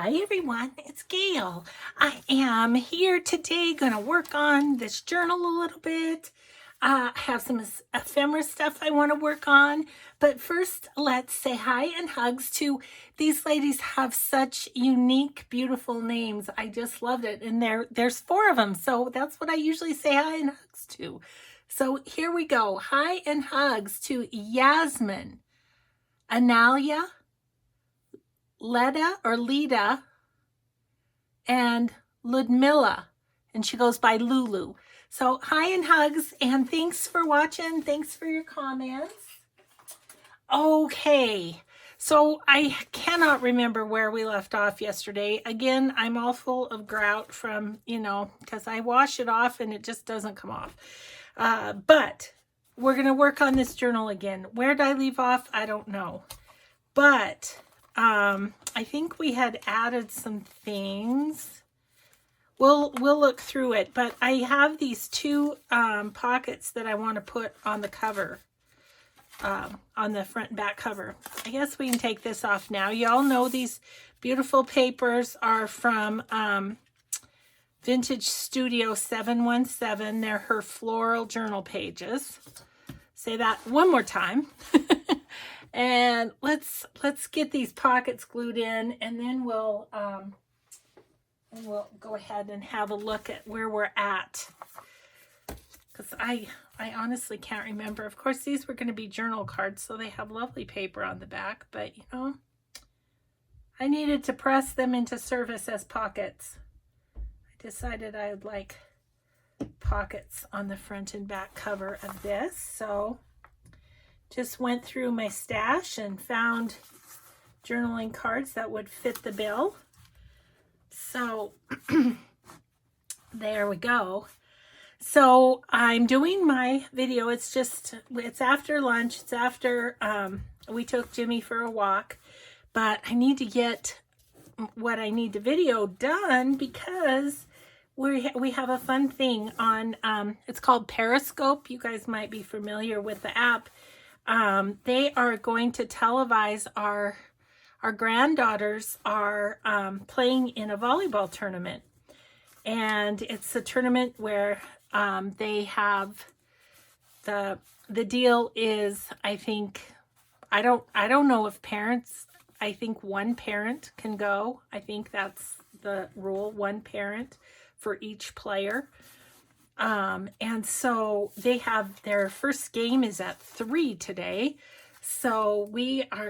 Hi everyone, it's Gail. I am here today going to work on this journal a little bit. I have some ephemera stuff I want to work on. But first, let's say hi and hugs to these ladies. Have such unique, beautiful names. I just loved it. And there's 4 of them. So that's what I usually say hi and hugs to. So here we go. Hi and hugs to Yasmin, Analia, Leda, and Ludmilla, and she goes by Lulu. So hi and hugs, and thanks for watching. Thanks for your comments. Okay, so I cannot remember where we left off yesterday. Again, I'm all full of grout from, because I wash it off and it just doesn't come off. But we're going to work on this journal again. Where did I leave off? I don't know. But I think we had added some things. We'll look through it, but I have these 2 pockets that I want to put on the cover, on the front and back cover. I guess we can take this off now. Y'all know these beautiful papers are from Vintage Studio 717. They're her floral journal pages. Say that one more time. And let's get these pockets glued in, and then we'll go ahead and have a look at where we're at. Because I honestly can't remember. Of course, these were going to be journal cards, so they have lovely paper on the back. But, I needed to press them into service as pockets. I decided I would like pockets on the front and back cover of this. So just went through my stash and found journaling cards that would fit the bill. So there we go. So I'm doing my video. It's after lunch. It's after we took Jimmy for a walk. But I need to get what I need to video done because we have a fun thing on, it's called Periscope. You guys might be familiar with the app. They are going to televise our granddaughters are playing in a volleyball tournament, and it's a tournament where they have the deal is, I think, I don't know if parents, I think one parent can go. I think that's the rule, one parent for each player. And so they have their first game is at 3 today. So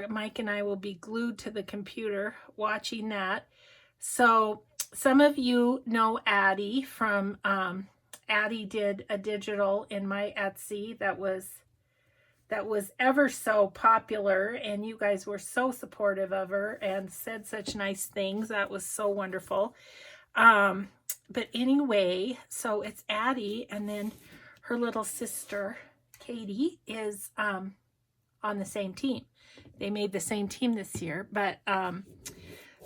Mike and I will be glued to the computer watching that. So some of you know Addie from, Addie did a digital in my Etsy that was ever so popular, and you guys were so supportive of her and said such nice things. That was so wonderful. But anyway, so it's Addie, and then her little sister, Katie, is on the same team. They made the same team this year. But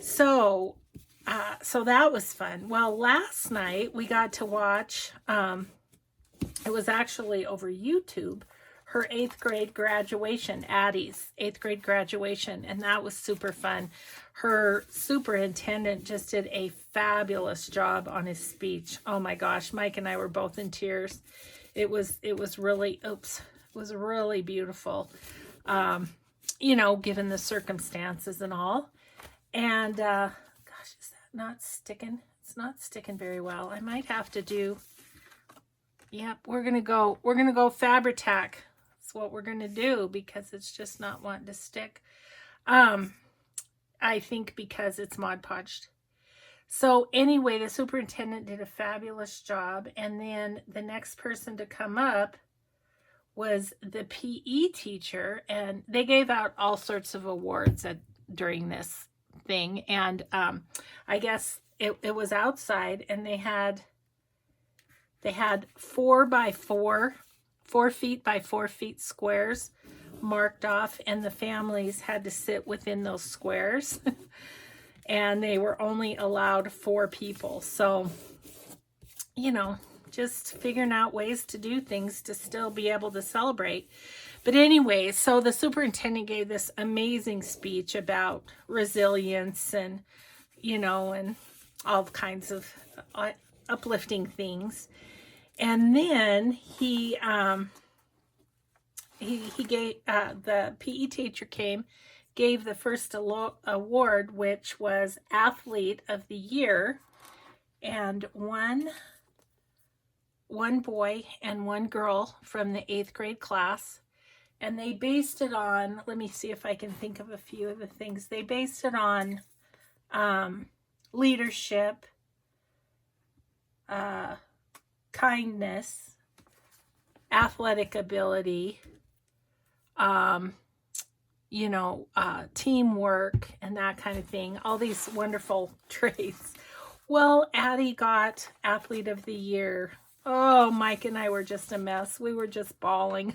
so that was fun. Well, last night we got to watch, it was actually over YouTube, her 8th grade graduation, Addie's 8th grade graduation, and that was super fun. Her superintendent just did a fabulous job on his speech. Oh my gosh, Mike and I were both in tears. It was really beautiful, given the circumstances and all. And gosh, is that not sticking? It's not sticking very well. I might have to do. Yep, we're gonna go Fabri-Tac. That's what we're gonna do because it's just not wanting to stick. I think because it's Mod Podged. So anyway, the superintendent did a fabulous job, and then the next person to come up was the PE teacher, and they gave out all sorts of awards during this thing. And I guess it was outside, and they had 4 by 4 feet by 4 feet squares marked off, and the families had to sit within those squares. And they were only allowed 4 people. So, just figuring out ways to do things to still be able to celebrate. But anyway, so the superintendent gave this amazing speech about resilience and you know, and all kinds of uplifting things. And then he gave, the PE teacher gave the first award, which was Athlete of the Year, and one boy and one girl from the 8th grade class. And they based it on, let me see if I can think of a few of the things. They based it on leadership, kindness, athletic ability, you know, teamwork, and that kind of thing. All these wonderful traits. Well, Addie got Athlete of the Year. Oh, Mike and I were just a mess. We were just bawling.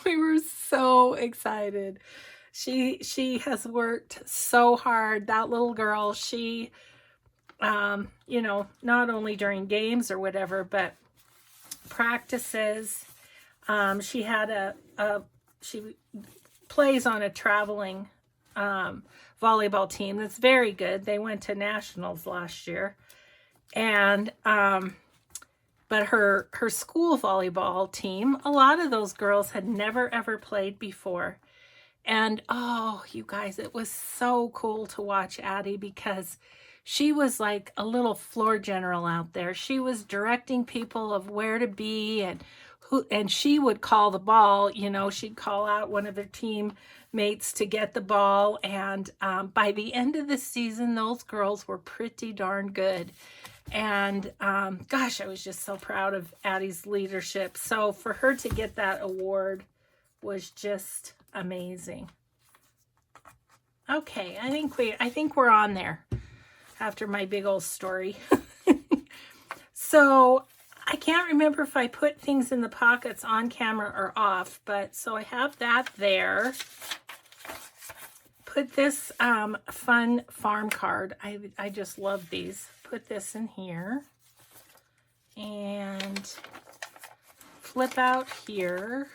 We were so excited. She has worked so hard. That little girl, she, you know, not only during games or whatever, but practices. She had she plays on a traveling volleyball team that's very good. They went to nationals last year. And but her school volleyball team, a lot of those girls had never ever played before. And oh, you guys, it was so cool to watch Addie, because she was like a little floor general out there. She was directing people of where to be and who, and she would call the ball. You know, she'd call out one of their teammates to get the ball. And by the end of the season, those girls were pretty darn good. And gosh, I was just so proud of Addie's leadership. So for her to get that award was just amazing. Okay, I think we're on there after my big old story. So I can't remember if I put things in the pockets on camera or off, but so I have that there. Put this fun farm card. I just love these. Put this in here and flip out here.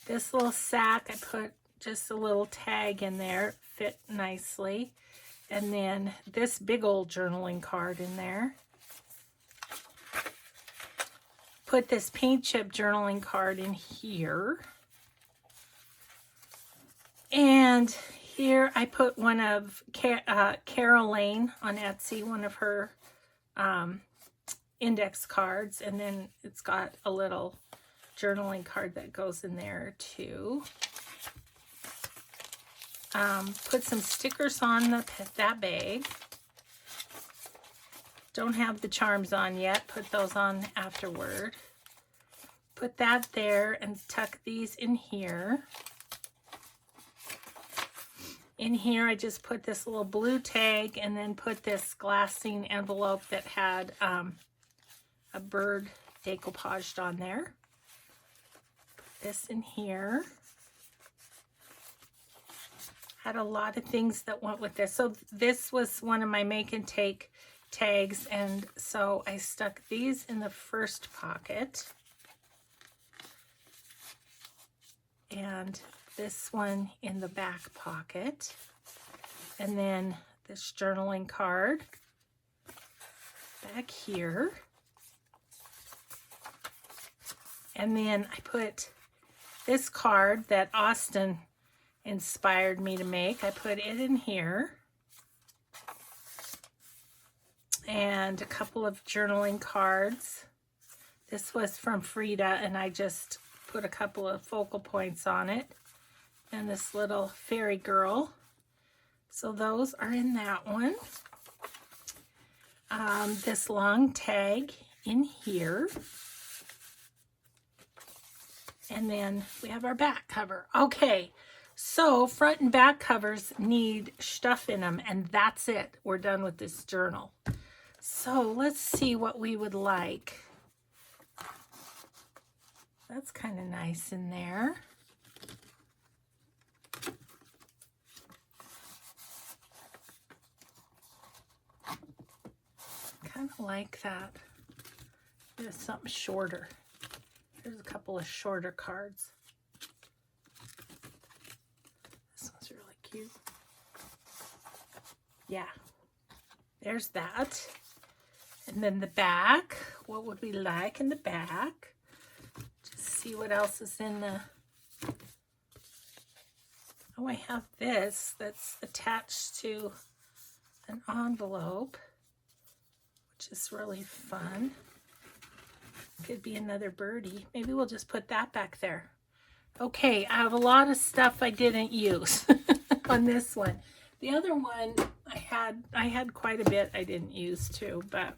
This little sack, I put just a little tag in there, fit nicely. And then this big old journaling card in there. Put this paint chip journaling card in here. And here I put one of Carol Lane on Etsy, one of her index cards. And then it's got a little journaling card that goes in there too. Put some stickers on that bag. Don't have the charms on yet. Put those on afterward. Put that there and tuck these in here. In here, I just put this little blue tag and then put this glassine envelope that had a bird decoupaged on there. Put this in here. Had a lot of things that went with this. So this was one of my make and take tags, and so I stuck these in the first pocket. And this one in the back pocket. And then this journaling card back here. And then I put this card that Austin inspired me to make. I put it in here. And a couple of journaling cards. This was from Frida, and I just put a couple of focal points on it. And this little fairy girl. So those are in that one. This long tag in here. And then we have our back cover. Okay, so front and back covers need stuff in them, and that's it. We're done with this journal. So let's see what we would like. That's kind of nice in there. Kind of like that. There's something shorter. There's a couple of shorter cards. This one's really cute. Yeah, there's that. And then the back, what would we like in the back? Just see what else is in the... Oh, I have this that's attached to an envelope, which is really fun. Could be another birdie. Maybe we'll just put that back there. Okay, I have a lot of stuff I didn't use on this one. The other one I had quite a bit I didn't use too, but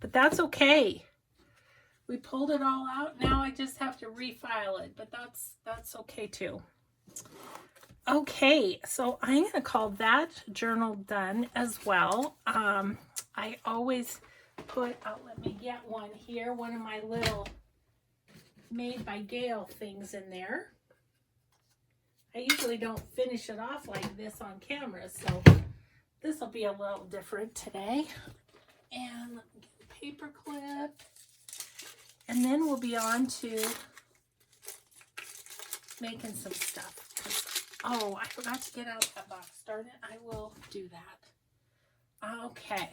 that's okay. We pulled it all out. Now I just have to refile it, but that's okay too. Okay, so I'm going to call that journal done as well. I always put, let me get one here, one of my little Made by Gail things in there. I usually don't finish it off like this on camera, so this will be a little different today. And let me get a paper clip. And then we'll be on to making some stuff. Oh, I forgot to get out that box. Darn it, I will do that. Okay.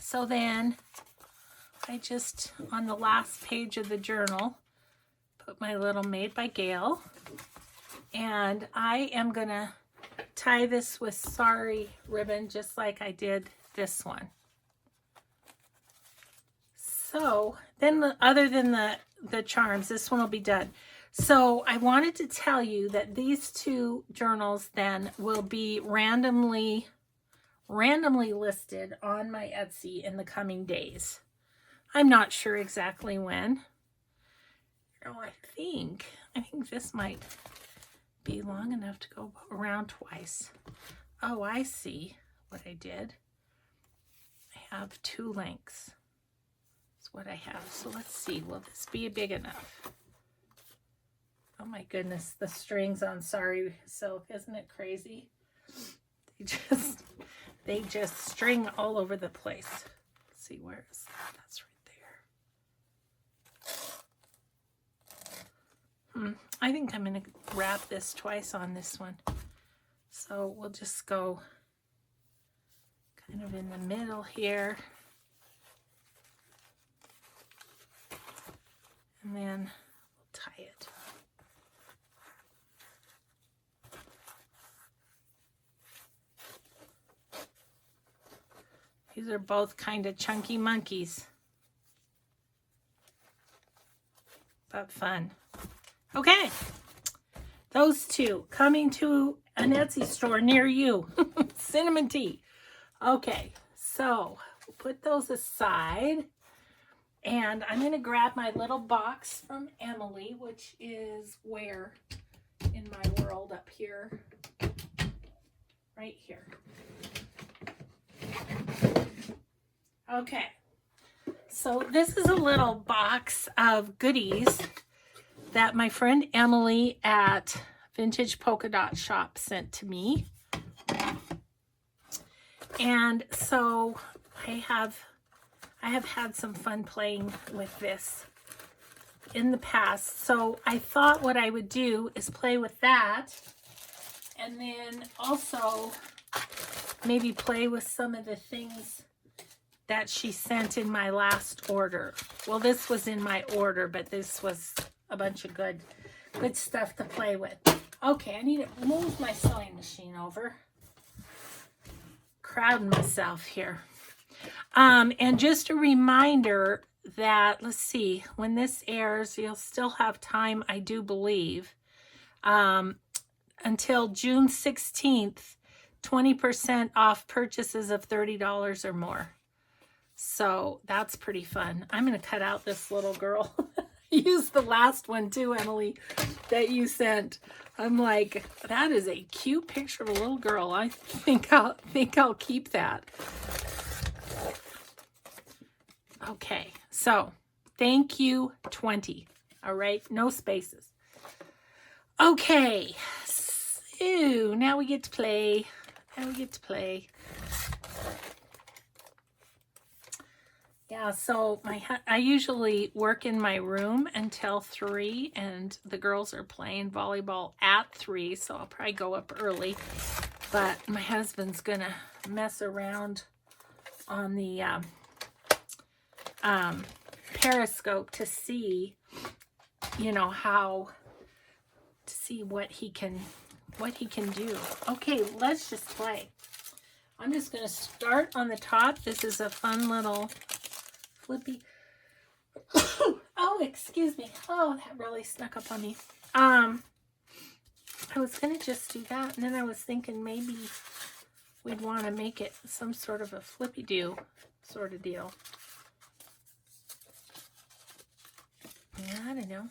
So then I just, on the last page of the journal, put my little Made by Gail. And I am going to tie this with sari ribbon just like I did this one. So then other than the charms, this one will be done. So I wanted to tell you that these two journals then will be randomly listed on my Etsy in the coming days. I'm not sure exactly when. Oh, I think this might be long enough to go around twice. Oh, I see what I did. I have 2 lengths. That's what I have. So let's see, will this be big enough? Oh my goodness, the strings on Sari Silk, isn't it crazy? They just string all over the place. Let's see, where is that? That's right there. I think I'm going to wrap this twice on this one. So we'll just go kind of in the middle here. And then we'll tie it. These are both kind of chunky monkeys, but fun. Okay, those two coming to an Etsy store near you. Cinnamon tea. Okay, so we'll put those aside. And I'm going to grab my little box from Emily, which is where in my world up here? Right here. Okay, so this is a little box of goodies that my friend Emily at Vintage Polka Dot Shop sent to me. And so I have had some fun playing with this in the past. So I thought what I would do is play with that and then also maybe play with some of the things that she sent in my last order. Well, this was in my order, but this was a bunch of good stuff to play with. Okay, I need to move my sewing machine over. Crowding myself here. And just a reminder that, let's see, when this airs, you'll still have time, I do believe, until June 16th, 20% off purchases of $30 or more. So that's pretty fun. I'm going to cut out this little girl. Use the last one too, Emily, that you sent. I'm like, that is a cute picture of a little girl. I think I'll keep that. Okay, so thank you, 20. All right, no spaces. Okay, so now we get to play. Yeah, so I usually work in my room until 3, and the girls are playing volleyball at 3, so I'll probably go up early. But my husband's gonna mess around on the Periscope to see, you know, to see what he can do. Okay, let's just play. I'm just gonna start on the top. This is a fun little flippy. Oh, excuse me. Oh, that really snuck up on me. I was gonna just do that, and then I was thinking maybe we'd want to make it some sort of a flippy-do sort of deal. Yeah, I don't know.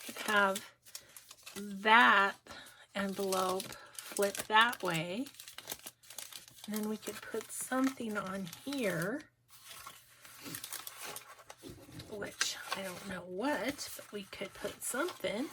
Could have that envelope flip that way. And then we could put something on here, which I don't know what, but we could put something.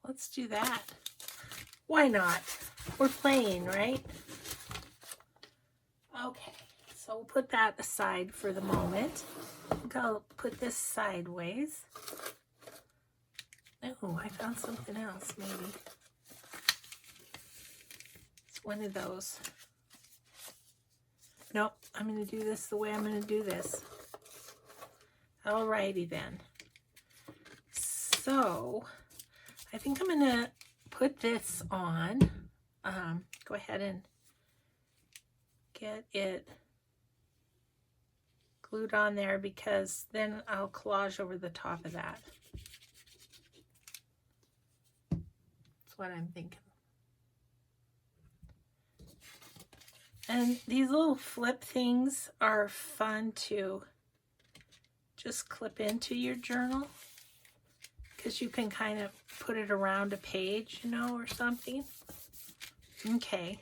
Let's do that. Why not? We're playing, right? Okay, so we'll put that aside for the moment. I think I'll put this sideways. Oh, I found something else, maybe. It's one of those. Nope, I'm going to do this the way I'm going to do this. Alrighty then. So, I think I'm going to put this on. Go ahead and get it glued on there, because then I'll collage over the top of that. That's what I'm thinking. And these little flip things are fun to just clip into your journal, because you can kind of put it around a page, you know, or something. Okay.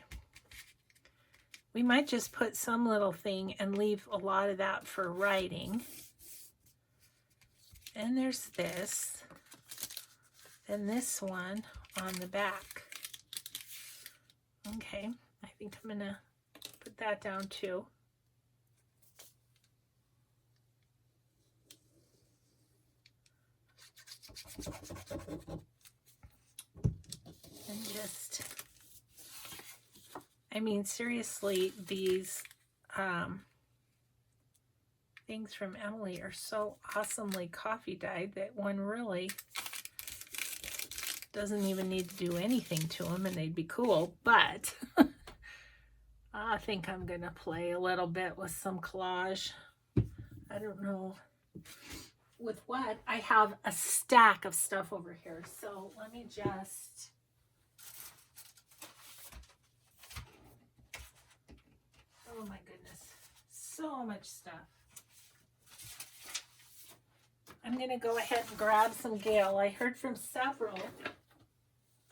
We might just put some little thing and leave a lot of that for writing. And there's this. And this one on the back. Okay, I think I'm gonna put that down too. And just, I mean, seriously, these things from Emily are so awesomely coffee dyed that one really doesn't even need to do anything to them, and they'd be cool. But I think I'm gonna play a little bit with some collage. I don't know with what. I have a stack of stuff over here, so let me just oh my goodness, so much stuff. I'm gonna go ahead and grab some Gale. I heard from several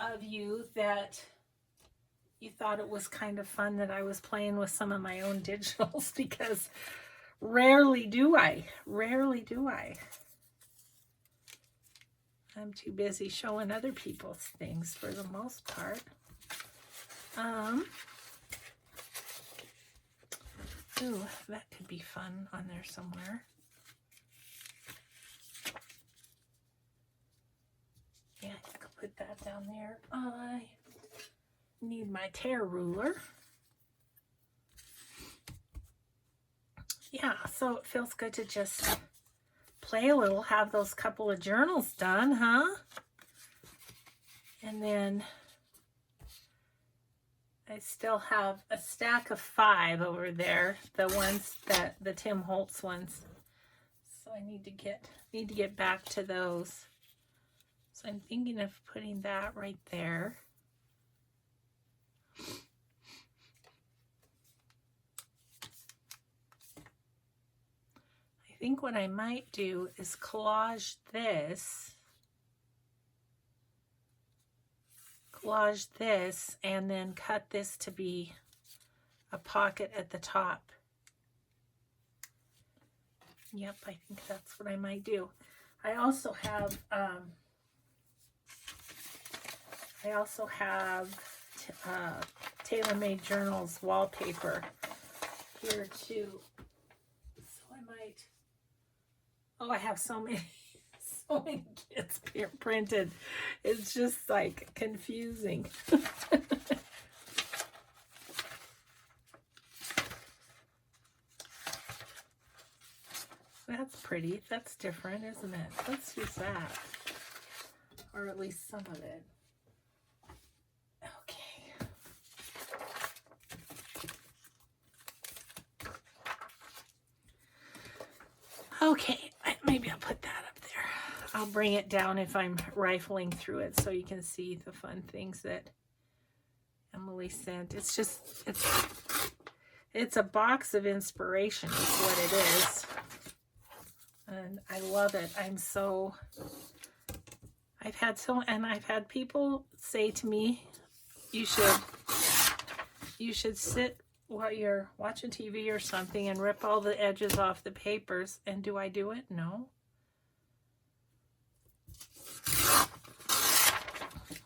of you that you thought it was kind of fun that I was playing with some of my own digitals, because rarely do I. I'm too busy showing other people's things for the most part. Ooh, that could be fun on there somewhere. Yeah, I could put that down there. I need my tear ruler. Yeah, so it feels good to just play a little, have those couple of journals done, huh? And then I still have a stack of 5 over there, the ones that the Tim Holtz ones. So I need to get back to those. So I'm thinking of putting that right there. I think what I might do is collage this. backlogged this and then cut this to be a pocket at the top. Yep, I think that's what I might do. I also have TaylorMade Journals wallpaper here too. So I might, oh, I have so many kits here printed. It's just like confusing. That's pretty. That's different, isn't it? Let's use that. Or at least some of it. Okay. Okay, maybe I'll put that up there. I'll bring it down if I'm rifling through it so you can see the fun things that Emily sent. It's just, it's a box of inspiration is what it is. And I love it. I've had people say to me, you should sit while you're watching TV or something and rip all the edges off the papers. And do I do it? No.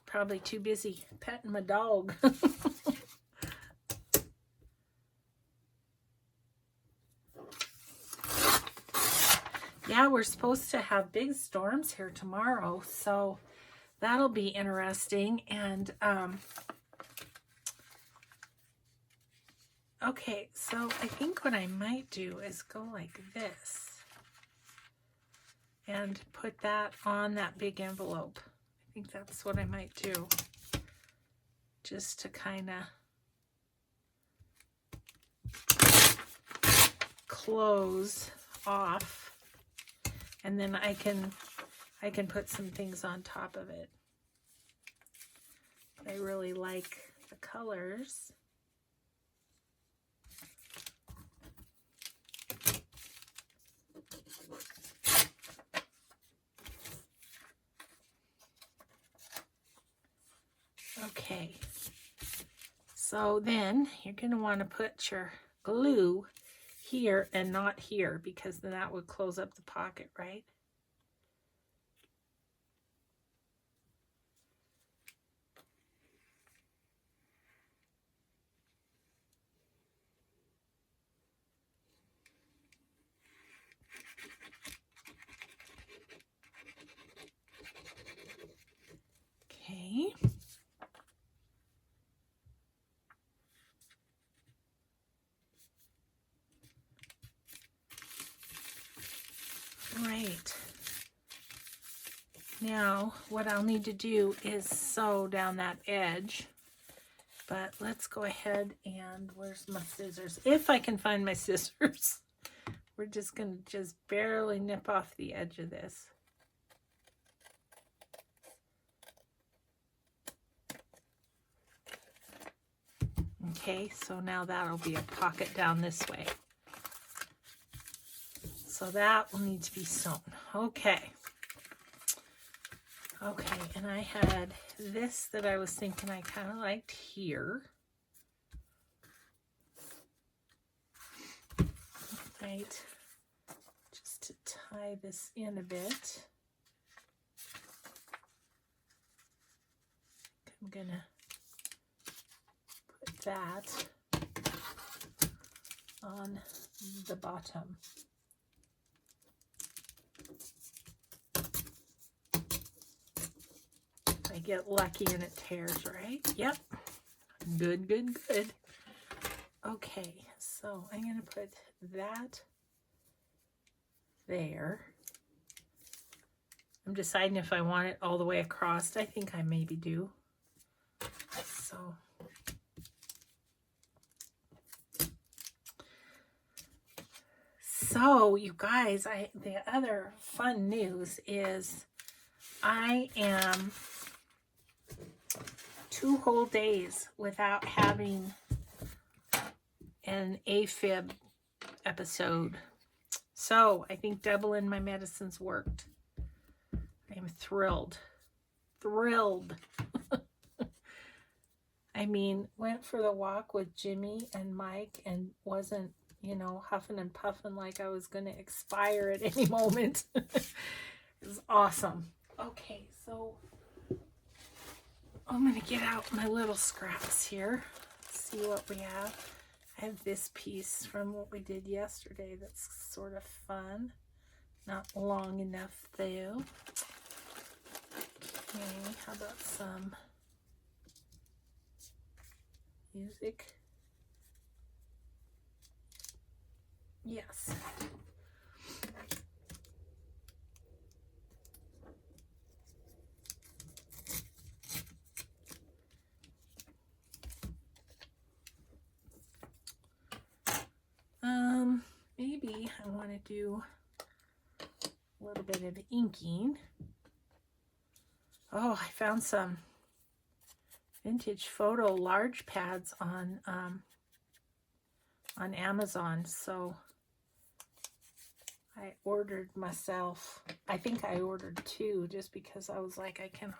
Probably too busy petting my dog. Yeah, we're supposed to have big storms here tomorrow, so that'll be interesting. And okay, so I think what I might do is go like this and put that on that big envelope. I think that's what I might do, just to kind of close off. And then I can put some things on top of it. I really like the colors. Okay. So then you're going to want to put your glue here and not here, because then that would close up the pocket, right? Okay. Right. Now, what I'll need to do is sew down that edge. But let's go ahead and, where's my scissors? If I can find my scissors. We're just going to just barely nip off the edge of this. Okay, so now that'll be a pocket down this way. So that will need to be sewn. Okay. Okay, and I had this that I was thinking I kind of liked here. Right. Just to tie this in a bit. I'm gonna put that on the bottom. I get lucky and it tears, right? Yep. Good, good, good. Okay, so I'm going to put that there. I'm deciding if I want it all the way across. I think I maybe do. So you guys, the other fun news is I am 2 whole days without having an AFib episode. So I think doubling my medicines worked. I am thrilled. Thrilled. I mean, went for the walk with Jimmy and Mike and wasn't, you know, huffing and puffing like I was going to expire at any moment. It was awesome. Okay, so I'm going to get out my little scraps here. See what we have. I have this piece from what we did yesterday that's sort of fun. Not long enough though. Okay, how about some music? Yes. Maybe I want to do a little bit of inking. Oh, I found some vintage photo large pads on Amazon, so I ordered myself. I think I ordered 2 just because I was like, I can't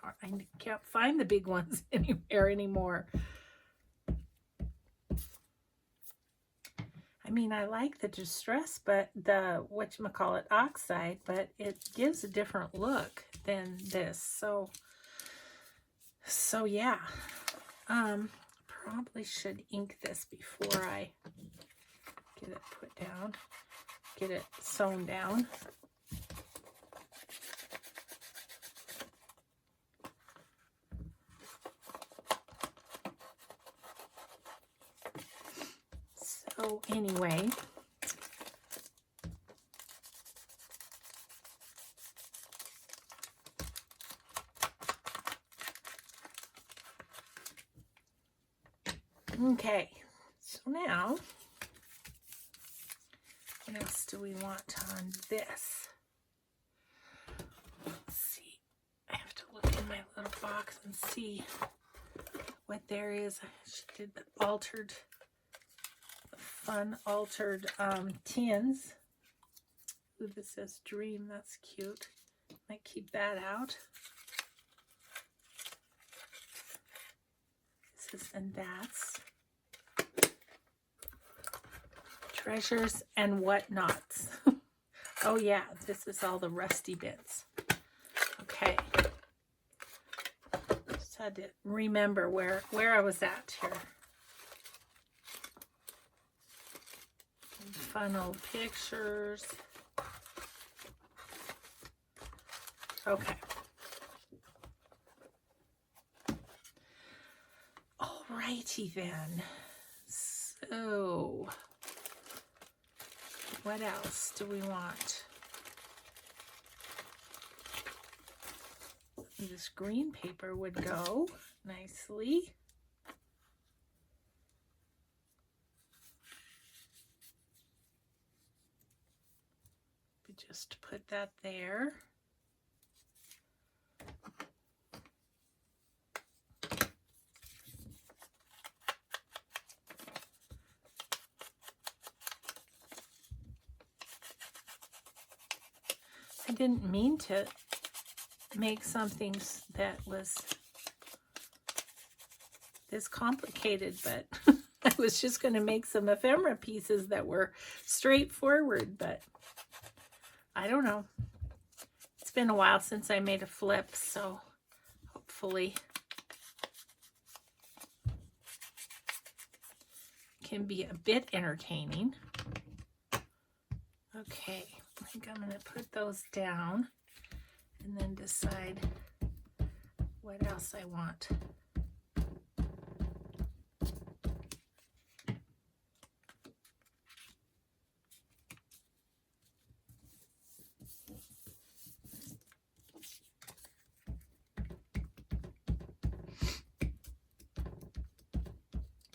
find the big ones anywhere anymore. I mean, I like the distress, but the whatchamacallit oxide, but it gives a different look than this. So yeah. Probably should ink this before I get it put down, get it sewn down. So anyway, okay, so now, what else do we want on this? Let's see, I have to look in my little box and see what there is. She did the altered, fun altered tins. Ooh, this says dream, that's cute. Might keep that out. This is, and that's treasures and whatnots. Oh yeah, this is all the rusty bits. Okay. Just had to remember where I was at here. Fun old pictures. Okay. Alrighty then. So, what else do we want? This green paper would go nicely. Just put that there. I didn't mean to make something that was this complicated, but I was just going to make some ephemera pieces that were straightforward, but I don't know. It's been a while since I made a flip, so hopefully it can be a bit entertaining. Okay, I think I'm going to put those down and then decide what else I want.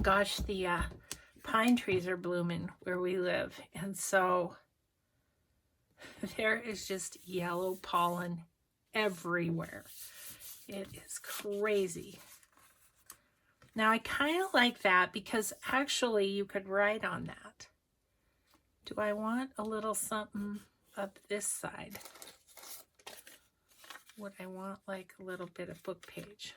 Gosh, the pine trees are blooming where we live, and so there is just yellow pollen everywhere. It is crazy. Now I kind of like that because actually you could write on that. Do I want a little something up this side? Would I want like a little bit of book page?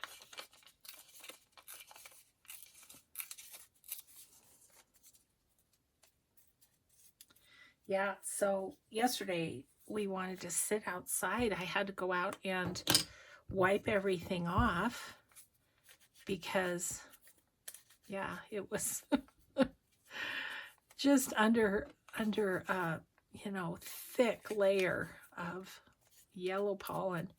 yeah, so yesterday we wanted to sit outside. I had to go out and wipe everything off because, yeah, it was just under you know, thick layer of yellow pollen.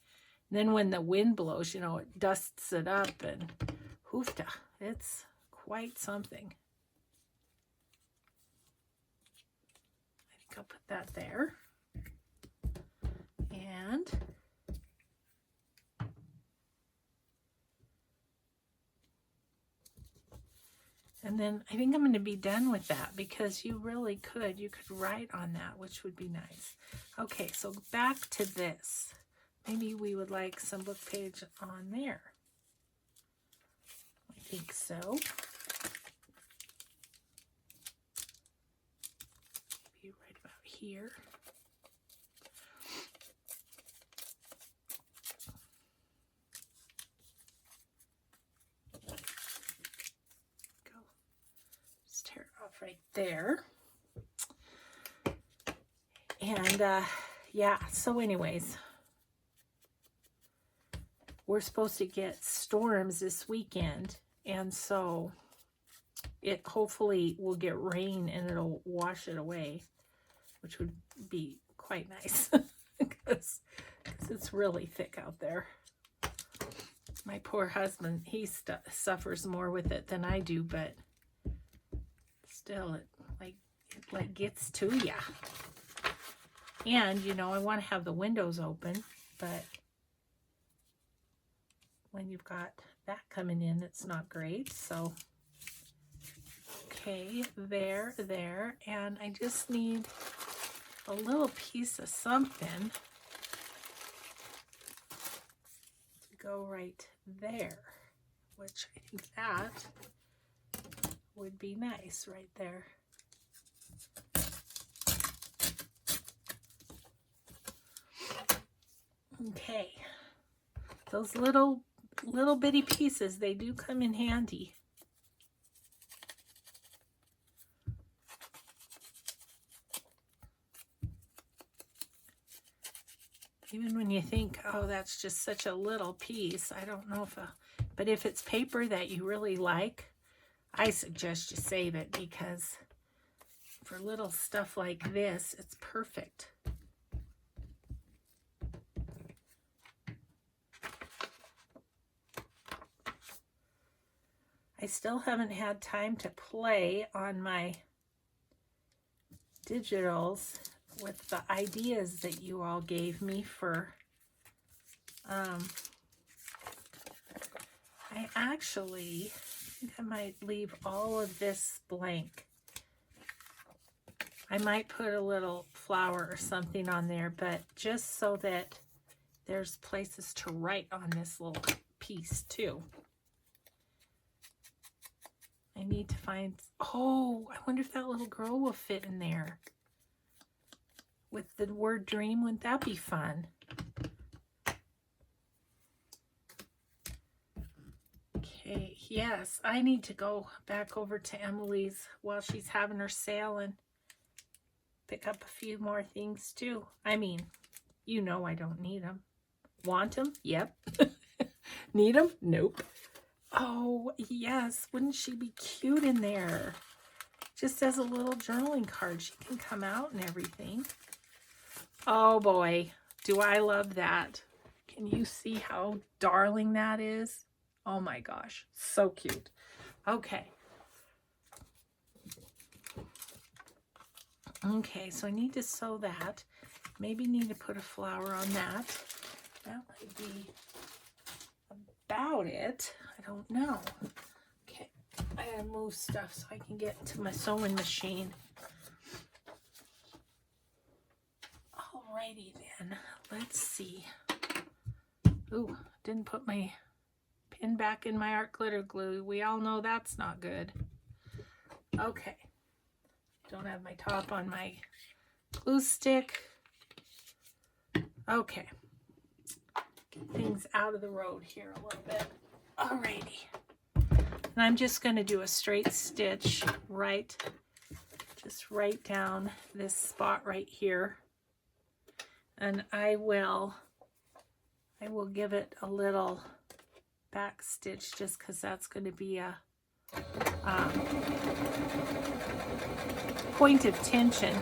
And then when the wind blows, you know, it dusts it up and hoofda. It's quite something. I think I'll put that there. And then I think I'm going to be done with that because you could write on that, which would be nice. Okay, so back to this. Maybe we would like some book page on there. I think so. Maybe right about here. Go. Just tear it off right there. And yeah, so anyways, we're supposed to get storms this weekend, and so it hopefully will get rain and it'll wash it away, which would be quite nice because it's really thick out there. My poor husband, he suffers more with it than I do, but still, it gets to ya. And, you know, I want to have the windows open, but when you've got that coming in, it's not great. So, okay, there, and I just need a little piece of something to go right there, which I think that would be nice right there. Okay, those little bitty pieces, they do come in handy. Even when you think, oh, that's just such a little piece, I don't know but if it's paper that you really like, I suggest you save it, because for little stuff like this, it's perfect. I still haven't had time to play on my digitals with the ideas that you all gave me for, I actually think I might leave all of this blank. I might put a little flower or something on there, but just so that there's places to write on this little piece too. I need to find, oh, I wonder if that little girl will fit in there with the word dream. Wouldn't that be fun? Okay, yes, I need to go back over to Emily's while she's having her sale and pick up a few more things too. I mean, you know I don't need them. Want them? Yep. Need them? Nope. Oh, yes. Wouldn't she be cute in there? Just as a little journaling card. She can come out and everything. Oh, boy. Do I love that. Can you see how darling that is? Oh, my gosh. So cute. Okay. Okay, so I need to sew that. Maybe need to put a flower on that. That might be about it. I don't know. Okay, I gotta move stuff so I can get to my sewing machine. Alrighty then, let's see. Ooh, didn't put my pin back in my art glitter glue. We all know that's not good. Okay, don't have my top on my glue stick. Okay, get things out of the road here a little bit. Alrighty, and I'm just going to do a straight stitch right just right down this spot right here, and I will give it a little back stitch just because that's going to be a point of tension.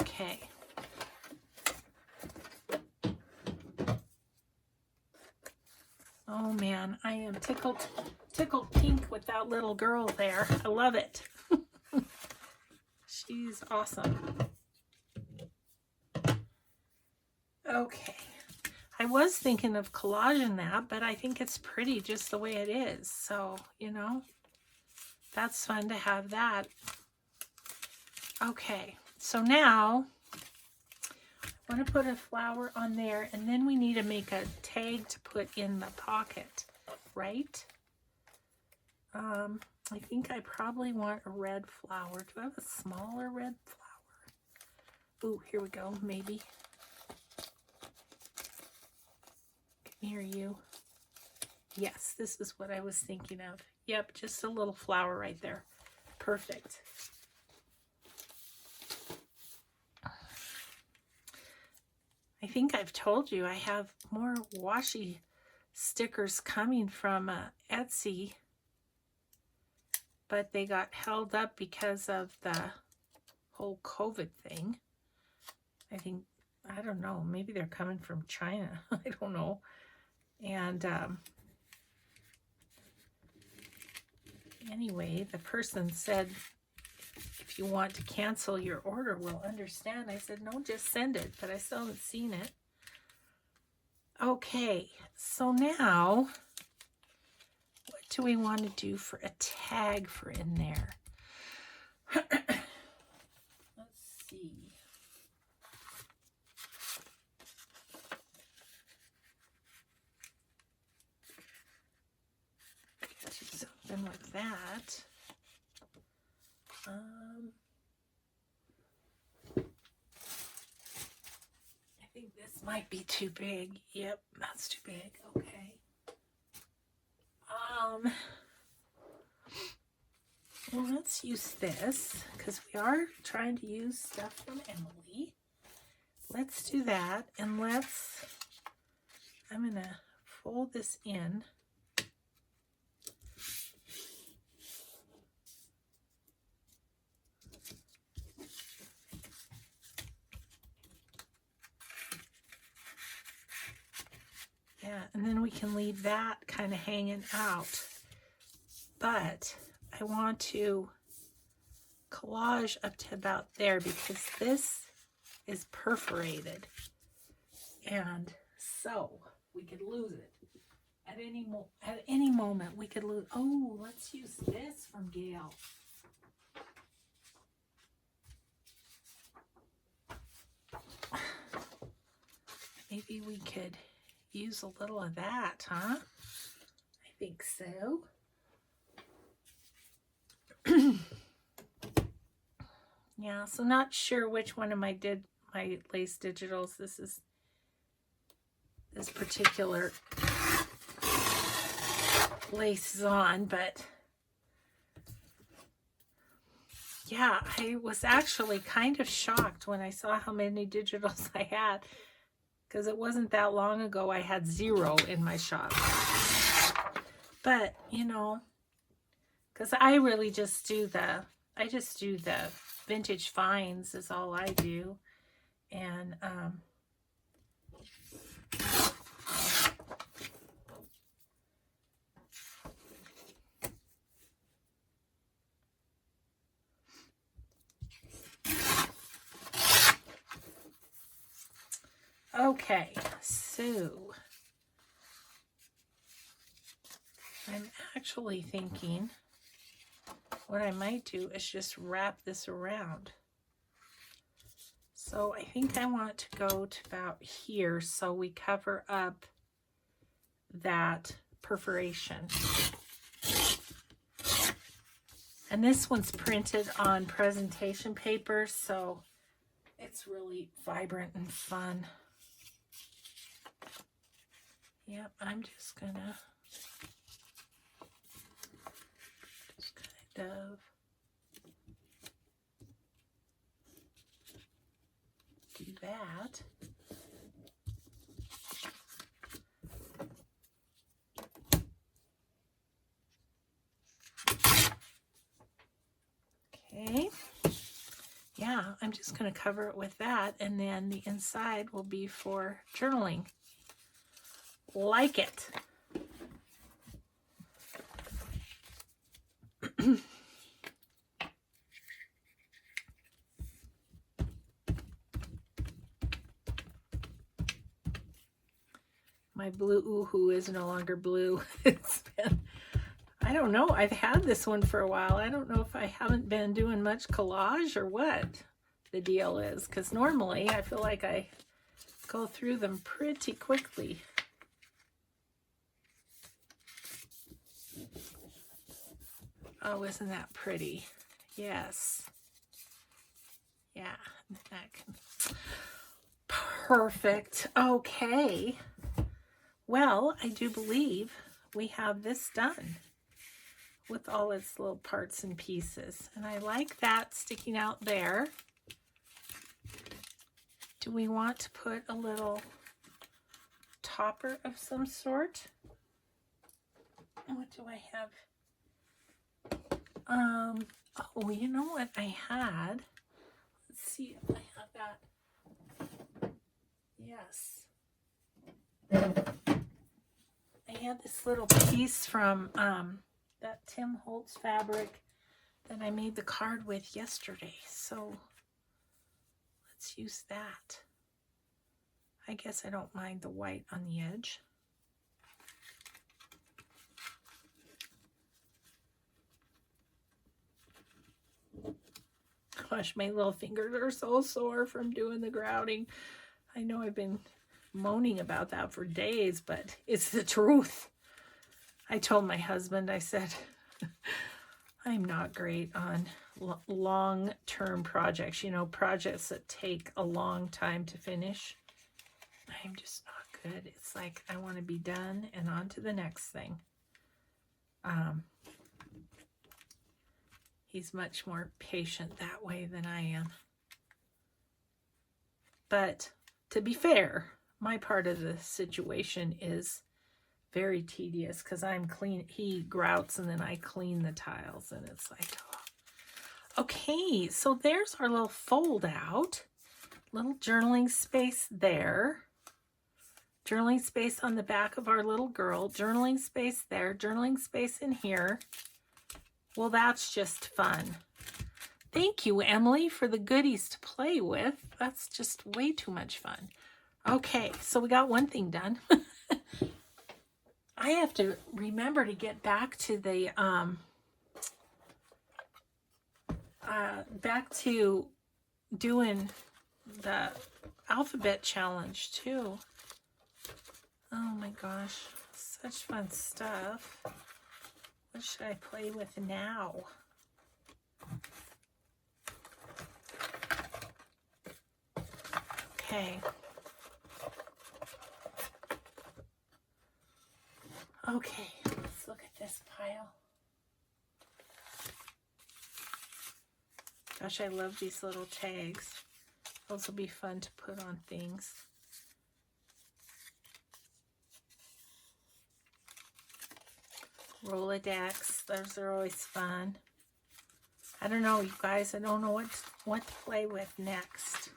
Okay. Oh man, I am tickled pink with that little girl there. I love it. She's awesome. Okay. I was thinking of collaging that, but I think it's pretty just the way it is. So, you know, that's fun to have that. Okay. So now I want to put a flower on there, and then we need to make a tag to put in the pocket, right? I think I probably want a red flower. Do I have a smaller red flower? Ooh, here we go, maybe. Come here, you. Yes, this is what I was thinking of. Yep, just a little flower right there. Perfect. I think I've told you I have more washi stickers coming from Etsy, but they got held up because of the whole COVID thing. I think, I don't know, maybe they're coming from China. I don't know. And anyway, the person said, if you want to cancel your order, we'll understand. I said, no, just send it, but I still haven't seen it. Okay, so now, what do we want to do for a tag for in there? Let's see. Get you something like that. I think this might be too big. Yep, that's too big. Okay. Well, let's use this because we are trying to use stuff from Emily. Let's do that, and I'm gonna fold this in. Yeah, and then we can leave that kind of hanging out. But I want to collage up to about there because this is perforated. And so we could lose it. At any moment we could lose. Oh, let's use this from Gail. Maybe we could use a little of that, huh? I think so. Yeah, so not sure which one of my lace digitals this particular lace is on, but yeah, I was actually kind of shocked when I saw how many digitals I had, because it wasn't that long ago I had 0 in my shop. But, you know, because I really just do the vintage finds is all I do. And okay, so I'm actually thinking what I might do is just wrap this around. So I think I want to go to about here so we cover up that perforation. And this one's printed on presentation paper, so it's really vibrant and fun. Yep, I'm just gonna kind of do that. Okay. Yeah, I'm just going to cover it with that, and then the inside will be for journaling. Like it. My blue oohoo is no longer blue. It's been, I don't know, I've had this one for a while. I don't know if I haven't been doing much collage or what the deal is, because normally I feel like I go through them pretty quickly. Oh, isn't that pretty? Yes. Yeah, that can... Perfect. Okay. Well, I do believe we have this done with all its little parts and pieces. And I like that sticking out there. Do we want to put a little topper of some sort? What do I have? Oh, you know what I had? Let's see if I have that. Yes. I had this little piece from that Tim Holtz fabric that I made the card with yesterday. So let's use that. I guess I don't mind the white on the edge. Gosh, my little fingers are so sore from doing the grouting. I know I've been moaning about that for days, but it's the truth. I told my husband, I said, I'm not great on long-term projects, you know, projects that take a long time to finish. I'm just not good. It's like I want to be done and on to the next thing. He's much more patient that way than I am. But to be fair, my part of the situation is very tedious because I'm clean. He grouts and then I clean the tiles, and it's like, oh. Okay, so there's our little fold out. Little journaling space there. Journaling space on the back of our little girl. Journaling space there. Journaling space in here. Well, that's just fun. Thank you, Emily, for the goodies to play with. That's just way too much fun. Okay, so we got one thing done. I have to remember to get back to the back to doing the alphabet challenge too. Oh my gosh, such fun stuff. What should I play with now? Okay. Okay, let's look at this pile. Gosh, I love these little tags. Those will be fun to put on things. Rolodex, those are always fun. I don't know, you guys, I don't know what to play with next.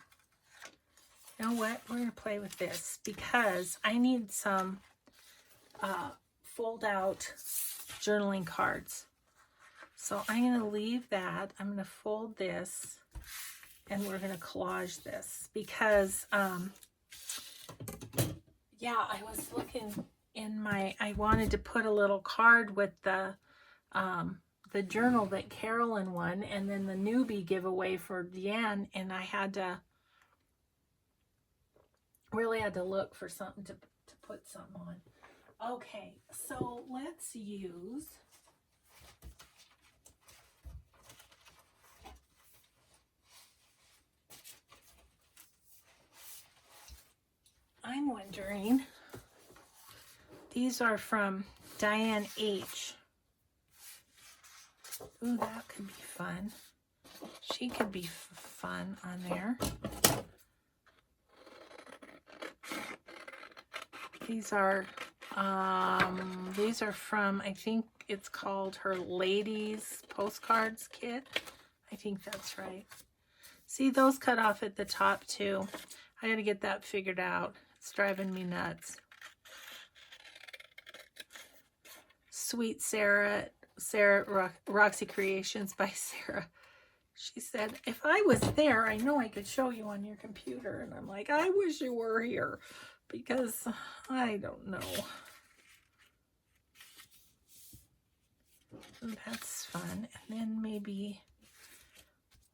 You know what? We're going to play with this because I need some fold out journaling cards. So I'm going to leave that. I'm going to fold this and we're going to collage this because, yeah, I was looking in I wanted to put a little card with the journal that Carolyn won and then the newbie giveaway for Deanne, and I really had to look for something to put something on. Okay, so let's use I'm wondering These are from Diane H. Ooh, that could be fun. She could be fun on there. These are from, I think it's called her Ladies Postcards Kit. I think that's right. See, those cut off at the top too. I gotta get that figured out. It's driving me nuts. Sweet Sarah, Roxy Creations by Sarah. She said, if I was there, I know I could show you on your computer. And I'm like, I wish you were here because I don't know. And that's fun. And then maybe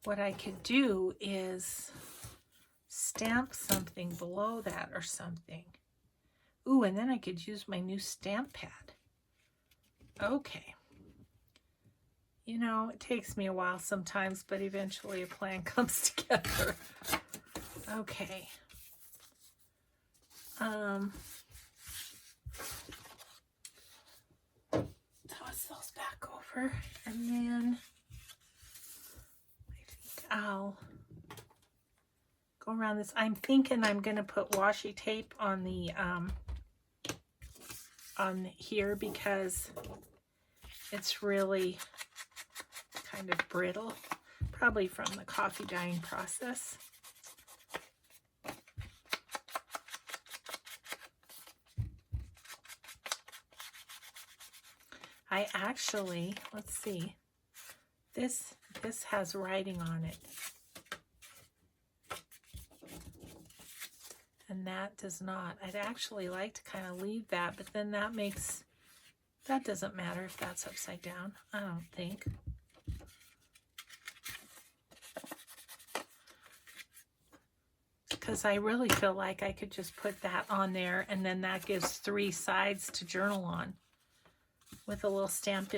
what I could do is stamp something below that or something. Ooh, and then I could use my new stamp pad. Okay. You know, it takes me a while sometimes, but eventually a plan comes together. Okay. Toss those back over, and then I think I'll go around this. I'm thinking I'm going to put washi tape on the on here because it's really kind of brittle, probably from the coffee dyeing process. I actually, let's see, this has writing on it. And that does not. I'd actually like to kind of leave that, but then that makes, that doesn't matter if that's upside down, I don't think. Because I really feel like I could just put that on there, and then that gives 3 sides to journal on with a little stamp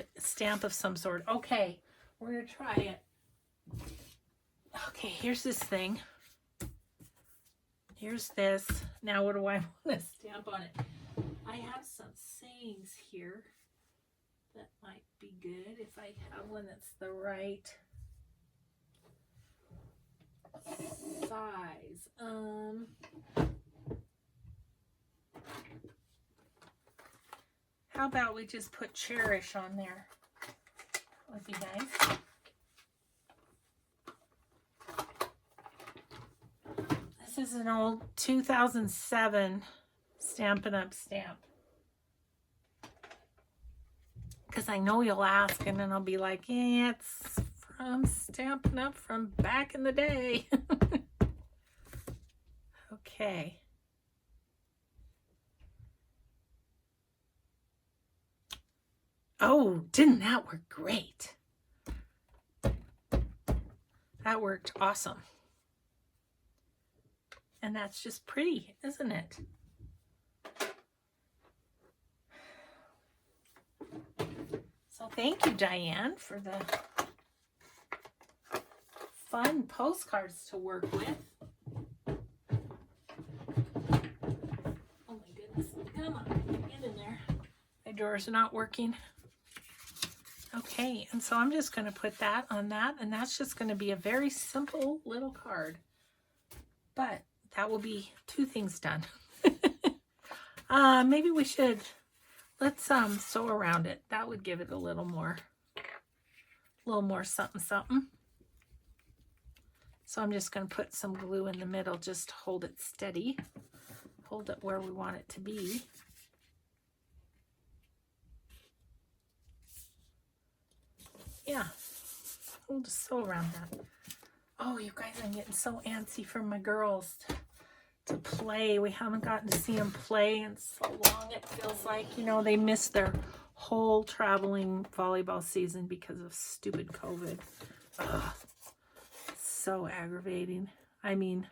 of some sort. Okay, we're going to try it. Okay, here's this thing. Here's this. Now what do I want to stamp on it? I have some sayings here that might be good if I have one that's the right size. How about we just put cherish on there? That would be nice. This is an old 2007 Stampin' Up! Stamp. Because I know you'll ask, and then I'll be like, yeah, it's from Stampin' Up! From back in the day. Okay. Oh, didn't that work great? That worked awesome. And that's just pretty, isn't it? So thank you, Diane, for the fun postcards to work with. Oh my goodness, come on, get in there. My door's not working. Okay, and so I'm just going to put that on that, and that's just going to be a very simple little card. But that will be 2 things done. Maybe we should, let's sew around it. That would give it a little more something something. So I'm just going to put some glue in the middle, just to hold it steady. Hold it where we want it to be. Yeah, we'll just sew around that. Oh, you guys, I'm getting so antsy for my girls to play. We haven't gotten to see them play in so long. It feels like, you know, they missed their whole traveling volleyball season because of stupid COVID. Ugh, so aggravating. I mean,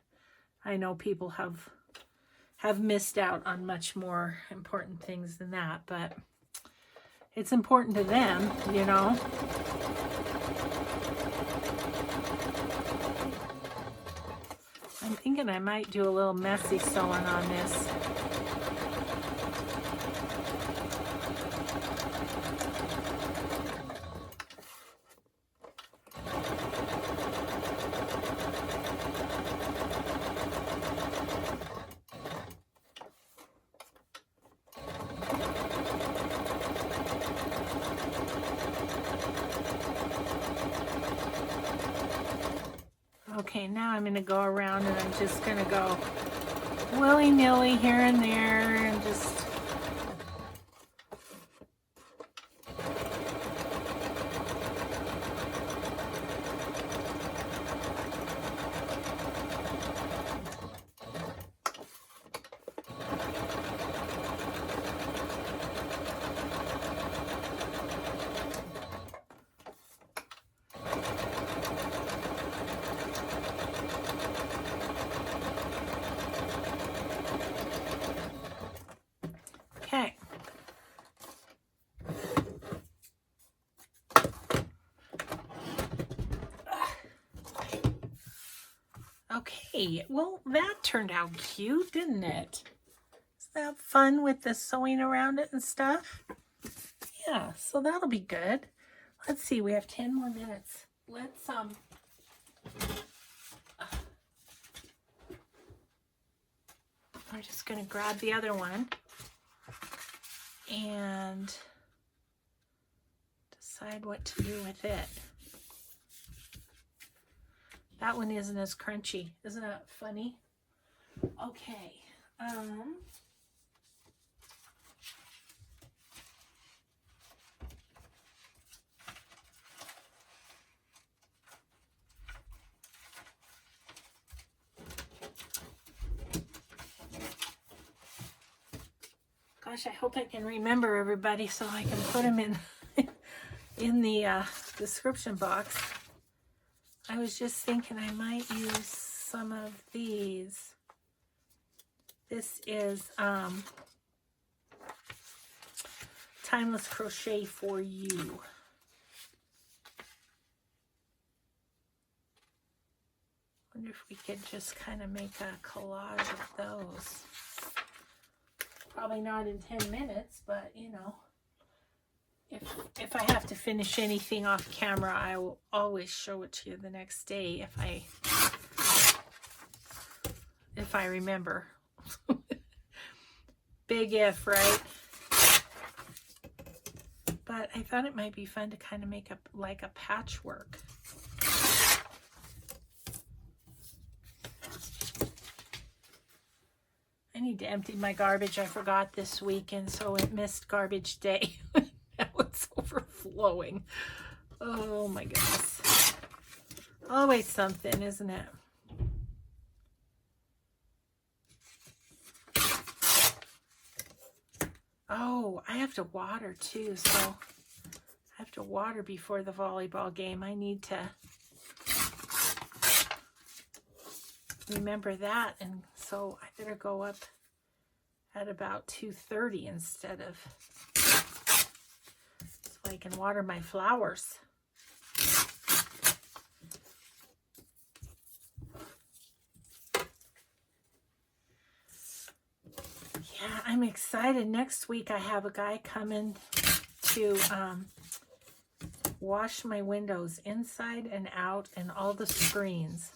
I know people have missed out on much more important things than that, but it's important to them, you know. I'm thinking I might do a little messy sewing on this. Okay, now I'm going to go around and I'm just going to go willy-nilly here and there and just... Okay. Okay, well, that turned out cute, didn't it? Is that fun with the sewing around it and stuff? Yeah, so that'll be good. Let's see, we have 10 more minutes. Let's, we're just going to grab the other one and decide what to do with it. That one isn't as crunchy. Isn't that funny? Okay. Gosh, I hope I can remember everybody so I can put them in the description box. I was just thinking I might use some of these. This is Timeless Crochet for You. Wonder if we could just kind of make a collage of those. Probably not in 10 minutes, but you know, if I have to finish anything off camera, I will always show it to you the next day if I remember. Big if, right? But I thought it might be fun to kind of make up like a patchwork. I need to empty my garbage. I forgot this weekend, so it missed garbage day. Now it's overflowing. Oh my goodness. Always something, isn't it? Oh, I have to water too, so I have to water before the volleyball game. I need to remember that, and so I better go up at about 2:30 instead of, so I can water my flowers. Yeah, I'm excited. Next week I have a guy coming to wash my windows inside and out and all the screens.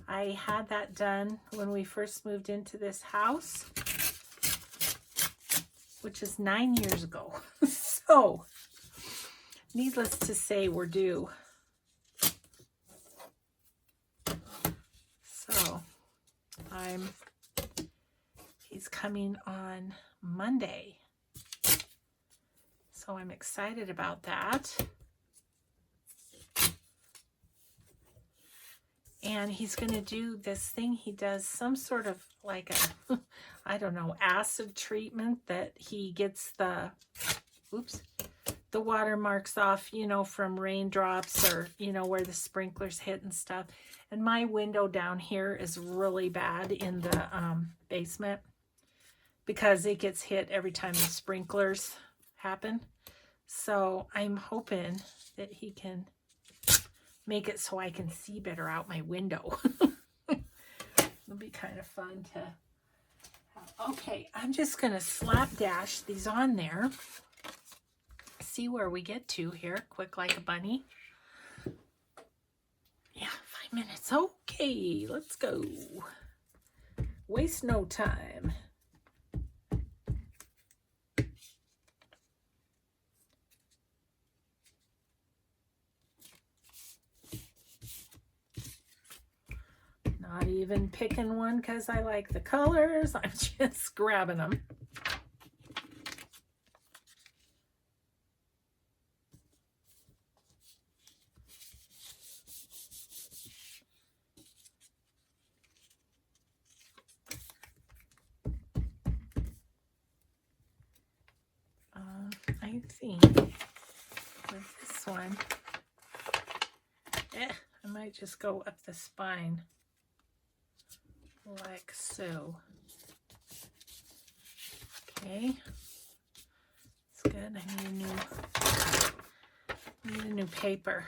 I had that done when we first moved into this house, which is 9 years ago. So, needless to say, we're due. So, he's coming on Monday. So I'm excited about that. And he's going to do this thing. He does some sort of like a, I don't know, acid treatment that he gets the water marks off, you know, from raindrops or, you know, where the sprinklers hit and stuff. And my window down here is really bad in the basement because it gets hit every time the sprinklers happen. So I'm hoping that he can make it so I can see better out my window. It'll be kind of fun to have. Okay, I'm just going to slapdash these on there. See where we get to here. Quick like a bunny. Yeah, 5 minutes. Okay, let's go. Waste no time. Not even picking one because I like the colors. I'm just grabbing them. I think with this one, I might just go up the spine like so. Okay, it's good. I need a new paper.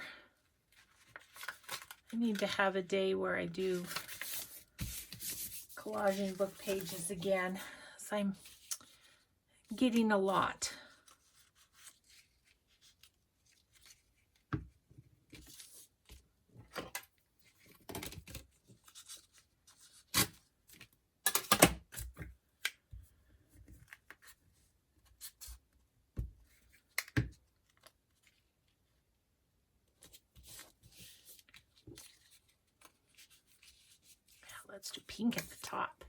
I need to have a day where I do collaging book pages again, so I'm getting a lot. Let's do pink at the top.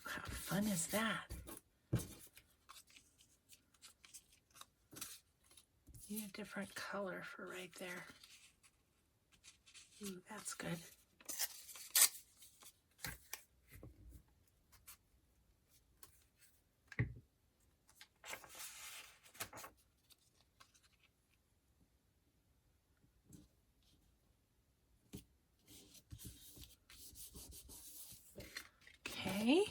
How fun is that? Need a different color for right there. Ooh, that's good. Okay.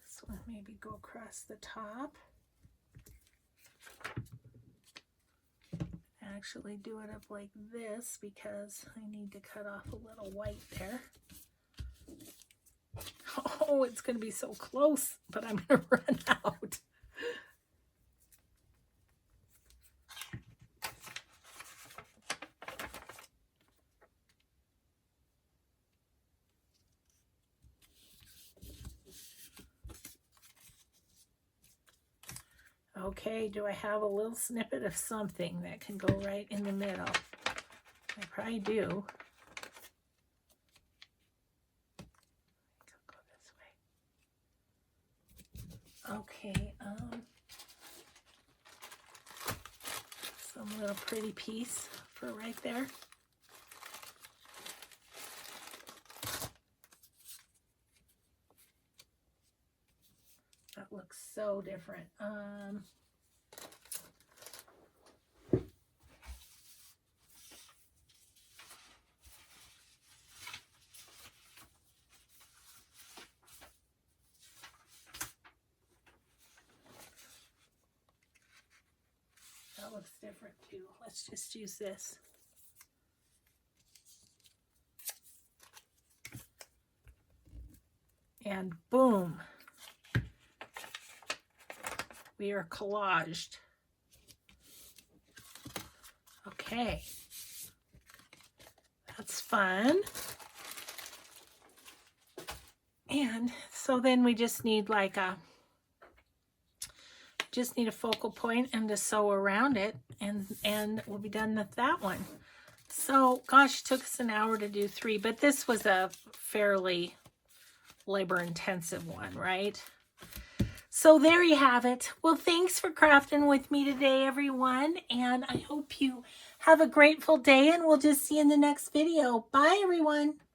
This one maybe go across the top. Actually do it up like this because I need to cut off a little white there. Oh, it's going to be so close, but I'm going to run out. Okay, do I have a little snippet of something that can go right in the middle? I probably do. Go this way. Okay, some little pretty piece for right there. That looks so different. That looks different too. Let's just use this. And boom. We are collaged. Okay. That's fun. And so then we just need like a focal point and to sew around it, and we'll be done with that one. So gosh, it took us an hour to do 3, but this was a fairly labor intensive one, right? So there you have it. Well, thanks for crafting with me today, everyone, and I hope you have a grateful day, and we'll just see you in the next video. Bye, everyone.